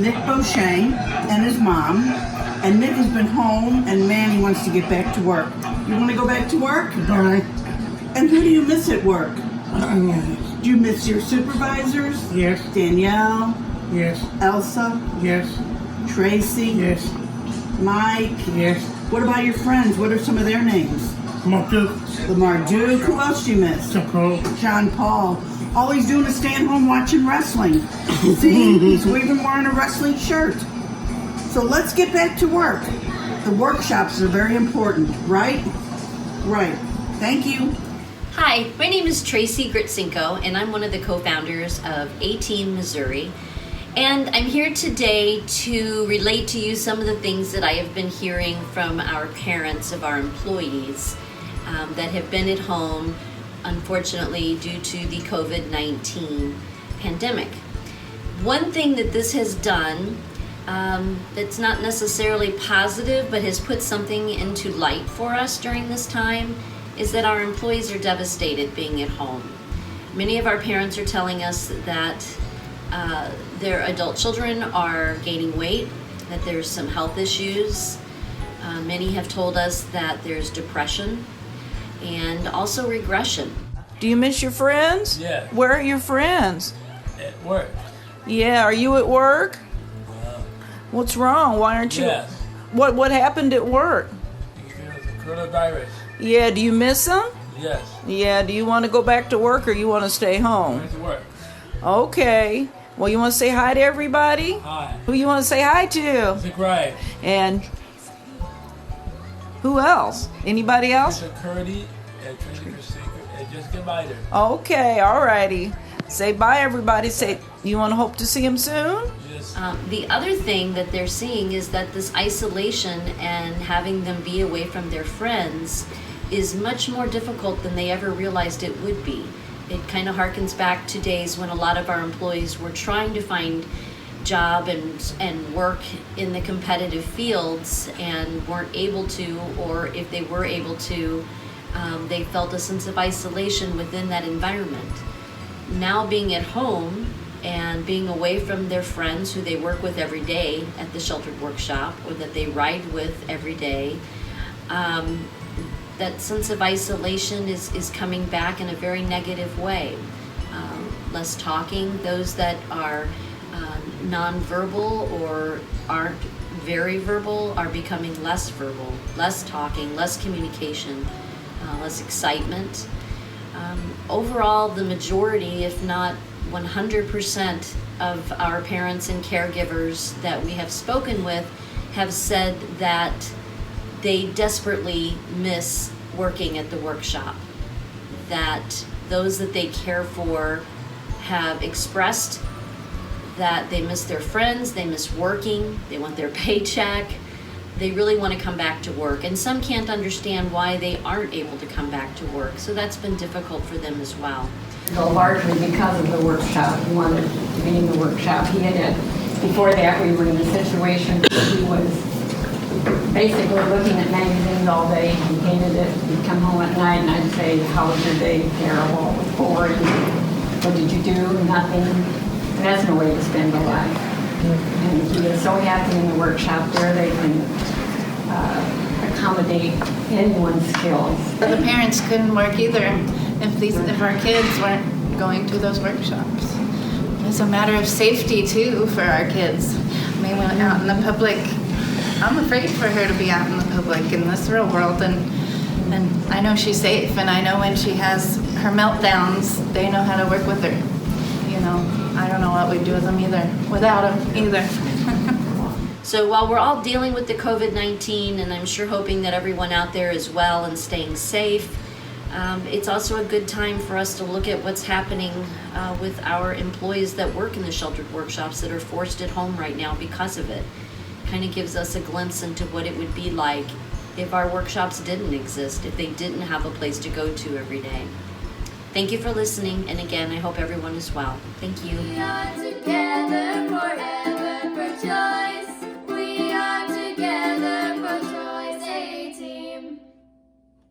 Nick Beauchesne and his mom. And Nick has been home, and Manny wants to get back to work. You want to go back to work? All right. And who do you miss at work? Yes. Do you miss your supervisors? Yes. Danielle, Yes. Elsa, Yes. Tracy, Yes. Mike. Yes. What about your friends? What are some of their names? Marduk. Lamar Duke. Who else do you miss? Chapo. John Paul. All he's doing is staying home watching wrestling. See, he's even wearing a wrestling shirt. So let's get back to work. The workshops are very important, right? Right. Thank you. Hi, my name is Tracy Gritsinko, and I'm one of the co-founders of A-Team Missouri. And I'm here today to relate to you some of the things that I have been hearing from our parents of our employees that have been at home, unfortunately, due to the COVID-19 pandemic. One thing that this has done that's not necessarily positive, but has put something into light for us during this time, is that our employees are devastated being at home. Many of our parents are telling us that their adult children are gaining weight, that there's some health issues. Many have told us that there's depression and also regression. Do you miss your friends? Yeah. Where are your friends? At work. Yeah, are you at work? What's wrong? Why aren't you? Yes. What happened at work? Because of coronavirus. Yeah, do you miss them? Yes. Yeah, do you want to go back to work or you want to stay home? Where's the work? Okay. Well, you want to say hi to everybody? Hi. Who you want to say hi to? It's a grind. And who else? Anybody else? It's a Curdy and Tracy Gritsinko and Jessica Miter. Okay, alrighty. Say bye, everybody. Say, you want to hope to see them soon? Yes. The other thing that they're seeing is that this isolation and having them be away from their friends is much more difficult than they ever realized it would be. It kind of harkens back to days when a lot of our employees were trying to find job and work in the competitive fields and weren't able to, or if they were able to, they felt a sense of isolation within that environment. Now being at home and being away from their friends who they work with every day at the sheltered workshop or that they ride with every day, that sense of isolation is coming back in a very negative way. Less talking, those that are nonverbal or aren't very verbal are becoming less verbal, less talking, less communication, less excitement. Overall, the majority, if not 100% of our parents and caregivers that we have spoken with have said that they desperately miss working at the workshop, that those that they care for have expressed that they miss their friends, they miss working, they want their paycheck, they really want to come back to work. And some can't understand why they aren't able to come back to work, so that's been difficult for them as well. So largely because of the workshop, he wanted to be in the workshop. He had it, before that we were in a situation where he was basically looking at magazines all day. He hated it. He'd come home at night and I'd say, how was your day? Terrible. It was boring. What did you do? Nothing. And that's no way to spend a life. And he is so happy in the workshop there. They can accommodate anyone's skills. The parents couldn't work either if our kids weren't going to those workshops. It's a matter of safety too for our kids. I mean, when out in the public, I'm afraid for her to be out in the public in this real world, and I know she's safe, and I know when she has her meltdowns, they know how to work with her. You know, I don't know what we'd do with them either, without them either. So while we're all dealing with the COVID-19, and I'm sure hoping that everyone out there is well and staying safe, it's also a good time for us to look at what's happening with our employees that work in the sheltered workshops that are forced at home right now because of it. Kind of gives us a glimpse into what it would be like if our workshops didn't exist, if they didn't have a place to go to every day. Thank you for listening, and again, I hope everyone is well. Thank you. We are together forever for joy.